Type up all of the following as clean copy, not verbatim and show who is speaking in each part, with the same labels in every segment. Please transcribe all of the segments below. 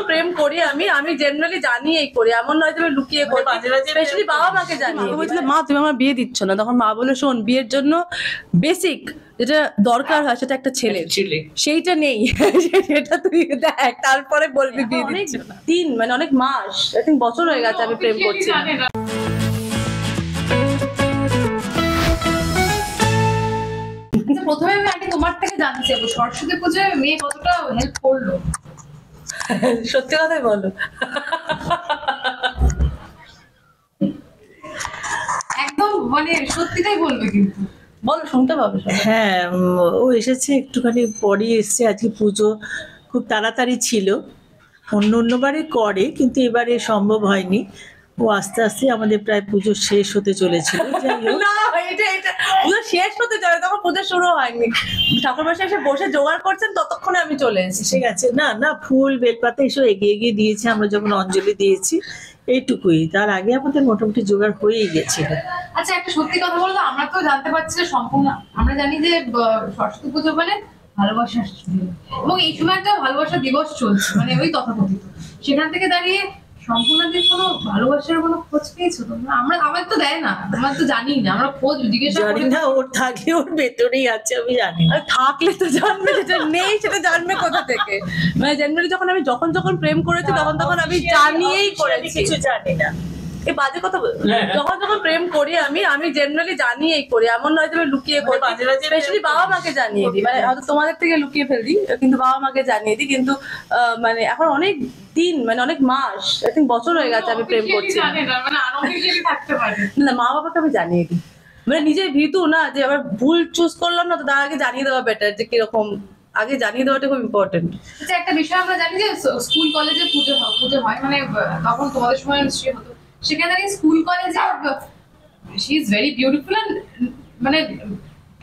Speaker 1: প্রেম করি আমি জেনারেলি জানি এই করি, এমন নয় যে আমি লুকিয়ে করি, স্পেশালি বাবা মাকে জানি। মাকে বলছিল মা তুমি আমার বিয়ে দিচ্ছ না, তখন মা বলে শোন বিয়ের জন্য বেসিক যেটা দরকার হয় সেটা একটা ছেলে, সেইটা নেই সেটা তুই দেখ তারপরে বলবি বিয়ে দিচ্ছ না। দিন মানে অনেক মাস, আই থিঙ্ক বছর হয়ে গেছে আমি প্রেম করছি।
Speaker 2: প্রথমে আমি আগে তোমার থেকে জানতে চাইবো সরস্বতী পুজোয় মেয়ে কতটা হেল্প করলো?
Speaker 1: সত্যি কথাই বলো।
Speaker 2: একদম মানে সত্যিটাই বলবে কিন্তু,
Speaker 1: বলো শুনতে পাবে।
Speaker 3: হ্যাঁ, ও এসেছে একটুখানি পরই এসছে। আজকে পুজো খুব তাড়াতাড়ি ছিল, অন্যবারে করে কিন্তু এবারে সম্ভব হয়নি। ও আস্তে আস্তে আমাদের প্রায় পুজো শেষ হতে চলেছিল।
Speaker 1: না এটা পুজো শেষ হতে চলে, তখন পুজো শুরু হয়নি, ঠাকুর মশাই এসে বসে জোগাড় করছেন ততক্ষণে আমি চলে এসেছি।
Speaker 3: ঠিক আছে, না না ফুল বেলপাতা এসব এগিয়ে এগিয়ে দিয়েছে, আমরা যখন অঞ্জলি দিয়েছি এইটুকুই, তার আগে আমাদের মোটামুটি জোগাড় হয়েই গেছিল।
Speaker 2: আচ্ছা একটা সত্যি কথা বলতো, আমরা তো জানতে পারছি যে সম্পূর্ণ, আমরা জানি যে সরস্বতী পুজো মানে ভালোবাসার এবং এই সময় একটা ভালোবাসা দিবস চলছে মানে ওই তথাকথিত, সেখান থেকে দাঁড়িয়ে সম্পূর্ণদের কোনো ভালোবাসার কোনো খোঁজ পেয়েছো তোমরা? আমার তো দেয় না, আমরা তো জানি না, আমরা খোঁজ জিজ্ঞাসা
Speaker 3: জানি না, ওর থাকলে ওর ভেতরেই আছে আমি জানি না।
Speaker 1: থাকলে তো জানবে, যেটা নেই সেটা জানবে কোথা থেকে? মানে জেনারেলি যখন প্রেম করেছি তখন আমি জানিয়েই করেছি,
Speaker 3: কিছু জানি না।
Speaker 1: এই বাজে কথা যখন প্রেম করি আমি জেনারেলি জানি এই করি, এমন নয় যে আমি লুকিয়ে করি, স্পেশালি বাবা মাকে জানিয়ে দিই, মানে হয়তো তোমাদের থেকে লুকিয়ে ফেলি কিন্তু বাবা মাকে জানিয়ে দিই। কিন্তু মানে এখন অনেক দিন মানে অনেক মাস, আই থিঙ্ক বছর হয়ে গেছে আমি প্রেম করছি। না মা বাবাকে আমি জানিয়ে দিই, মানে নিজের ভীতু না যে আবার ভুল চুজ করলাম না, তো তার আগে জানিয়ে দেওয়া বেটার যে কিরকম, আগে জানিয়ে দেওয়াটা খুব ইম্পর্টেন্ট।
Speaker 2: আচ্ছা একটা বিষয় আমরা জানি যে স্কুল কলেজে পুজো হয় মানে তখন তোমাদের সময় নিশ্চয়ই হতো, সেখানে স্কুল কলেজে she is very beautiful and মানে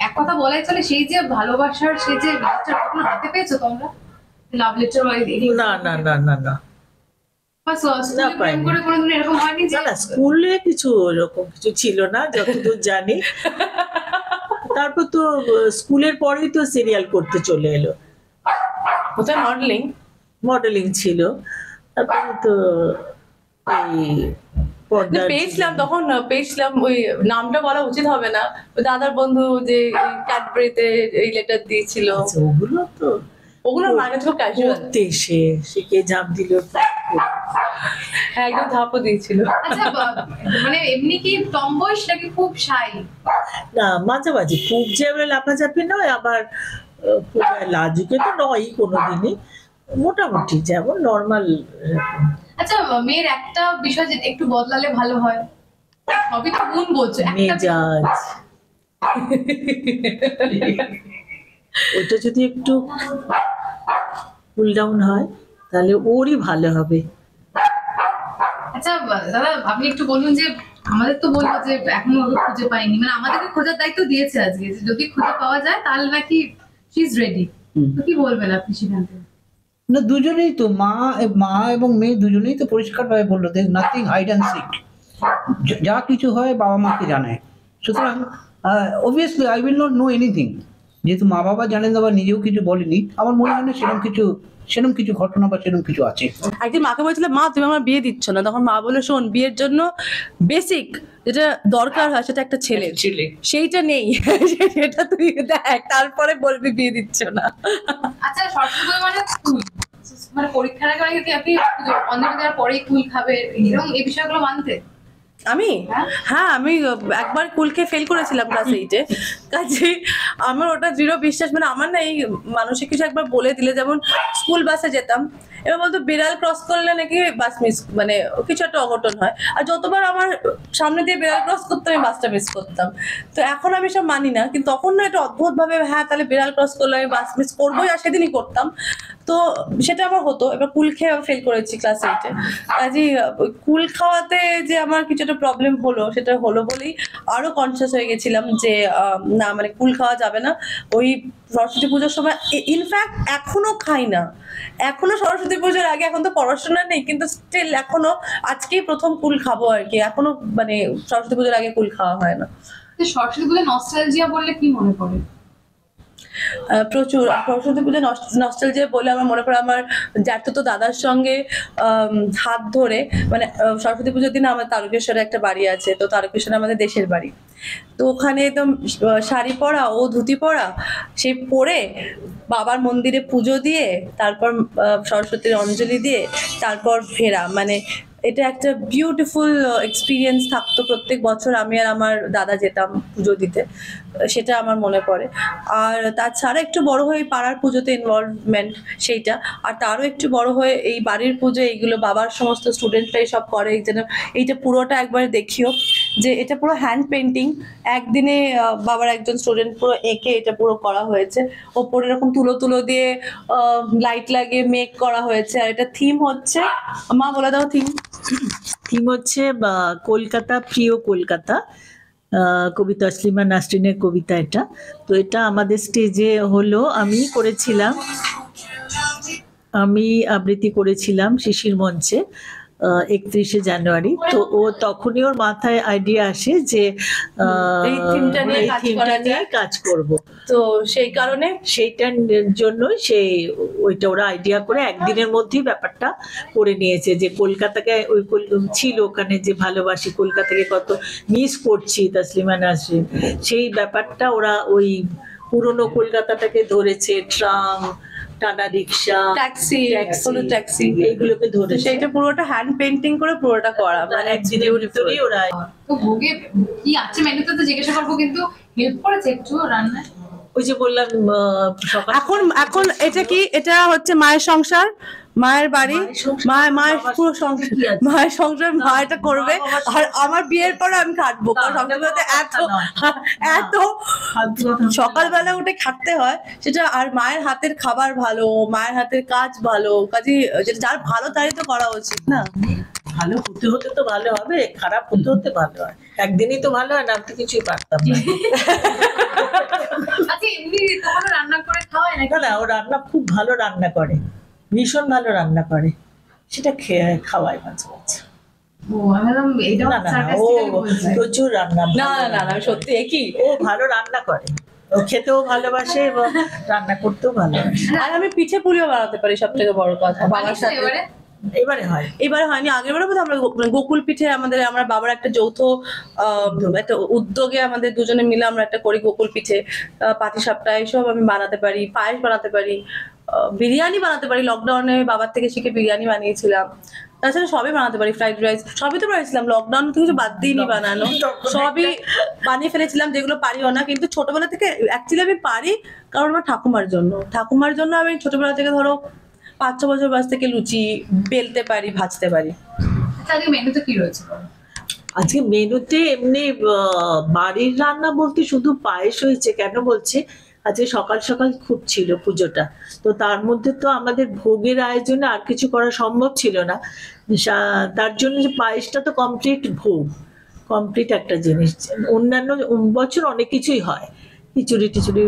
Speaker 2: এক কথা বলাই চলে সেই যে ভালোবাসার সেই যে লাভটা কখনো হাতে পেয়েছো তোমরা? লাভ লেটার
Speaker 3: না না না না না স্কুলে কিছু এরকম কিছু ছিল না যতদূর জানি। তারপর তো স্কুলের পরেই তো সিরিয়াল করতে চলে এলো,
Speaker 1: কোথায়
Speaker 3: মডেলিং ছিল, তারপরে তো
Speaker 1: পেয়েছিলাম ওই নামটা বলা উচিত হবে না, দাদার বন্ধু যে ক্যাডবেরিতে এই লেটার দিয়েছিল, ওগুলো মানে তো ক্যাজুয়াল
Speaker 3: সে কে ঝাঁপ দিল,
Speaker 1: একদম ধাপও দিয়েছিল।
Speaker 2: আচ্ছা মানে এমনি কি টমবয়স নাকি খুব শাই?
Speaker 3: না মাঝামাঝি, খুব যে আমরা লাফাঝাপি নয়, আবার খুব লাজুকে তো নয় কোনোদিনই, মোটামুটি যেমন নর্মাল।
Speaker 2: আচ্ছা মেয়ের একটা বিষয় যেটা একটু বদলালে ভালো হয়, সবই তো গুণ বলছো,
Speaker 3: মেজাজ ওটা যদি একটু কুল ডাউন হয় তাহলে ওরই ভালো হবে।
Speaker 2: আচ্ছা দাদা আপনি একটু বলুন যে আমাদের তো বলবো যে এখনো ওকে খুঁজে পাইনি, মানে আমাদেরকে খোঁজার দায়িত্ব দিয়েছে আজকে, যে যদি খুঁজে পাওয়া যায় তাহলে নাকি শি ইজ রেডি, তো কি বলবেন আপনি সেখান থেকে?
Speaker 4: না দুজনেই তো মা এবং মেয়ে দুজনেই তো পরিষ্কারভাবে বললো দের নাথিং হাইড অ্যান্ড সিক, যা কিছু হয় বাবা মাকে জানায়। সুতরাং obviously I will not know anything, যেহেতু মা বাবা জানেন না বা নিজেও কিছু বলেনি, আমার মনে হয় না সেরকম কিছু ঘটনা বা সেরকম কিছু আছে।
Speaker 1: একদিন মাকে বলছিল মা তুমি আমার বিয়ে দিচ্ছ না, তখন মা বলে শোন বিয়ের জন্য বেসিক যেটা দরকার হয় সেটা একটা ছেলে, সেইটা নেই সেটা তুই দেখ তারপরে বলবি বিয়ে দিচ্ছ না।
Speaker 2: আচ্ছা সরস্বতী মানে কুল, মানে পরীক্ষার আগে কি আপনি অঞ্জলি দেওয়ার পরেই কুল খাবে এরকম এই বিষয়গুলো মানতে?
Speaker 1: হ্যাঁ আমি একবার কুলকে ফেল করেছিলাম ক্লাস 8-এ, কাজে আমার ওটা দৃঢ় বিশ্বাস, মানে আমার না এই মানসিক কিছু একবার বলে দিলে, যেমন স্কুল বাসে যেতাম, এবার বলতো বিড়াল ক্রস করলে নাকি বাস মিস, মানে কিছু একটা অঘটন হয়, আর যতবার আমার সামনে দিয়ে বিড়াল ক্রস করতাম আমি বাসটা মিস করতাম। তো এখন আমি সব মানি না, কিন্তু তখন না এটা অদ্ভুত ভাবে হ্যাঁ তাহলে বিড়াল ক্রস করলে আমি বাস মিস করবোই, আর সেদিনই করতাম। তো সেটা আমার হতো, এবার কুল খেয়ে ফেল করেছি ক্লাস 8-এ, কাজেই কুল খাওয়াতে যে আমার কিছু একটা প্রবলেম হলো, সেটা হলো বলেই আরো কনসিয়াস হয়ে গেছিলাম যে না মানে কুল খাওয়া যাবে না ওই সরস্বতী পুজোর সময়। ইনফ্যাক্ট এখনো খাই না, এখনো সরস্বতী পুজোর আগে, এখন তো পড়াশোনা নেই কিন্তু স্টিল এখনো আজকেই প্রথম কুল খাবো আর কি, এখনো মানে সরস্বতী পুজোর আগে কুল খাওয়া হয় না।
Speaker 2: সরস্বতী পুজোর নস্টালজিয়া বললে কি মনে পড়ে?
Speaker 1: প্রচুর সরস্বতী পুজো নস্টালজিয়া বলে আমার মনে পড়ে আমার জ্যাঠতো দাদার সঙ্গে হাত ধরে, মানে সরস্বতী পুজোর দিন আমার তারকেশ্বরে একটা বাড়ি আছে, তো তারকেশ্বরে আমাদের দেশের বাড়ি, তো ওখানে একদম শাড়ি পরা ও ধুতি পরা, সে পরে বাবার মন্দিরে পুজো দিয়ে তারপর সরস্বতীর অঞ্জলি দিয়ে তারপর ফেরা, মানে এটা একটা বিউটিফুল এক্সপিরিয়েন্স থাকতো। প্রত্যেক বছর আমি আর আমার দাদা যেতাম পুজো দিতে, সেটা আমার মনে পড়ে। আর তাছাড়া একটু বড় হয়ে পাড়ার পুজোতে ইনভলভমেন্ট সেইটা, আর তারও একটু বড় হয়ে এই বাড়ির পুজো, এইগুলো বাবার সমস্ত স্টুডেন্টরাই সব করে, যেন এইটা পুরোটা একবার দেখিও, যে এটা পুরো হ্যান্ড পেন্টিং, একদিনে বাবার একজন স্টুডেন্ট পুরো এঁকে এটা পুরো করা হয়েছে, ওপরে এরকম তুলো তুলো দিয়ে লাইট লাগিয়ে মেক করা হয়েছে। আর এটা থিম হচ্ছে, মা বলে দাও থিম।
Speaker 3: থিম হচ্ছে কলকাতা, প্রিয় কলকাতা, কবিতা তসলিমা নাসরিনের কবিতা এটা। তো এটা আমাদের স্টেজে হলো, আমি করেছিলাম, আমি আবৃত্তি করেছিলাম শিশির মঞ্চে 31শে জানুয়ারি। তো ও তখনই ওর মাথায় আইডিয়া আসে যে
Speaker 1: এই থিমটা নিয়ে
Speaker 3: এই
Speaker 1: কাজ
Speaker 3: থিমটা
Speaker 1: করা
Speaker 3: নিয়ে
Speaker 1: যায়।
Speaker 3: কাজ করব।
Speaker 1: তো সেই কারণে
Speaker 3: সেইটার জন্যই সেই ওইটা ওরা আইডিয়া করে একদিনের মধ্যেই ব্যাপারটা করে নিয়েছে, যে কলকাতাকে ওই ছিল ওখানে যে ভালোবাসি, কলকাতাকে কত মিস করছি তসলিমা নাসরিন, সেই ব্যাপারটা ওরা ওই পুরনো কলকাতাটাকে ধরেছে, ট্রাম, টানা রিক্সা,
Speaker 1: ট্যাক্সি, কোনো ট্যাক্সি,
Speaker 3: এইগুলোকে
Speaker 1: তো
Speaker 3: ধরেছে।
Speaker 1: সেইটা পুরোটা হ্যান্ড পেন্টিং করে পুরোটা করা, মানে
Speaker 3: একদিনের ভিতরেই ওরা
Speaker 2: তো ভোগে কি আছে মেনুতে তো জিজ্ঞাসা করবো, কিন্তু হেল্প করেছে একটু রান্নায়?
Speaker 3: ওই যে বললাম সকাল
Speaker 1: এখন এখন এটা কি, এটা হচ্ছে মায়ের সংসার, মায়ের বাড়ি, মায়ের পুরো সংসার, মায়ের সংসার মা এটা করবে। আর আমার বিয়ের পরে আমি খাটবো, কারণ সংসারগুলোতে এত সকালবেলা উঠে খাটতে হয় সেটা, আর মায়ের হাতের খাবার ভালো, মায়ের হাতের কাজ ভালো, কাজে যেটা যার ভালো তারই তো করা উচিত না।
Speaker 3: ভালো হতে হতে তো ভালো হবে, খারাপ হতে হতে ভালো হয়, একদিনই তো ভালো হয় না, আমি তো কিছুই পারতাম না।
Speaker 2: আচ্ছা এমনি তোমাকে রান্না করে খাওয়ায় নাকি?
Speaker 3: না না, ও রান্না খুব ভালো রান্না করে, ভীষণ ভালো রান্না করে, সেটা খাওয়ায় মাঝে মাঝে।
Speaker 2: ও আমি ভাবলাম এটাও
Speaker 3: না না না, ও
Speaker 2: সার্কাস্টিক্যালি বলছে।
Speaker 3: প্রচুর রান্না
Speaker 1: না না না না, সত্যি একই।
Speaker 3: ও ভালো রান্না করে, ও খেতেও ভালোবাসে এবং রান্না করতেও ভালোবাসে।
Speaker 1: আর আমি পিঠে পুলিও বানাতে পারি, সব থেকে বড় কথা, বাবার
Speaker 2: বানিয়েছো
Speaker 1: সাথে।
Speaker 2: এবারে?
Speaker 3: এবারে হয়,
Speaker 1: এবারে হয়নি, আগের বারে বোধহয় আমরা গোকুল পিঠে আমাদের, আমরা বাবার একটা যৌথ একটা উদ্যোগে আমাদের দুজনে মিলে আমরা একটা করি গোকুল পিঠে, পাটিসাপটা, এইসব আমি বানাতে পারি, পায়েস বানাতে পারি, বিরিয়ানি বানাতে পারি, লকডাউনে বাবার থেকে শিখে বিরিয়ানি বানিয়েছিলাম। তাছাড়া সবই বানাতে পারি, ফ্রাইড রাইস সবই তো বানিয়েছিলাম, লকডাউন থেকে কিছু বাদ দিইনি বানানো, সবই বানিয়ে ফেলেছিলাম, যেগুলো পারিও না। কিন্তু ছোটবেলা থেকে অ্যাকচুয়ালি আমি পারি, কারণ আমার ঠাকুমার জন্য আমি ছোটবেলা থেকে ধরো 5-6 বছর বয়স থেকে লুচি বেলতে পারি, ভাজতে পারি।
Speaker 2: আচ্ছা আজকে মেনুতে কি রয়েছে বলো?
Speaker 3: আজকে মেনুতে এমনি বাড়ির রান্না বলতে শুধু পায়েস হয়েছে। কেন বলছি, আজকে সকাল সকাল খুব ছিল পুজোটা, তো তার মধ্যে তো আমাদের ভোগের আয়োজনে আর কিছু করা সম্ভব ছিল না, তার জন্য যে পায়েসটা তো কমপ্লিট ভোগ, কমপ্লিট একটা জিনিস। অন্যান্য বছর অনেক কিছুই হয়, খিচুড়ি টিচুড়ি,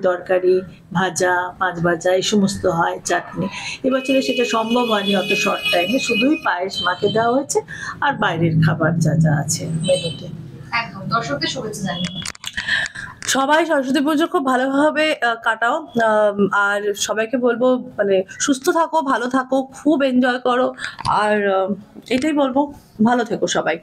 Speaker 3: তরকারি, ভাজা, মাছ ভাজা, এই সমস্ত হয়, চাটনি। এবছরে সেটা সম্ভব হয়নি অত শর্ট টাইমে, শুধুই পায়েস মাকে দেওয়া হয়েছে আর বাইরের খাবার যা যা আছে মেনুতে।
Speaker 2: একদম দর্শকদের শুভেচ্ছা জানিয়ে
Speaker 1: সবাই সরস্বতী পুজো খুব ভালোভাবে কাটাও, আর সবাইকে বলবো মানে সুস্থ থাকো, ভালো থাকো, খুব এনজয় করো, আর এটাই বলবো, ভালো থেকো সবাই।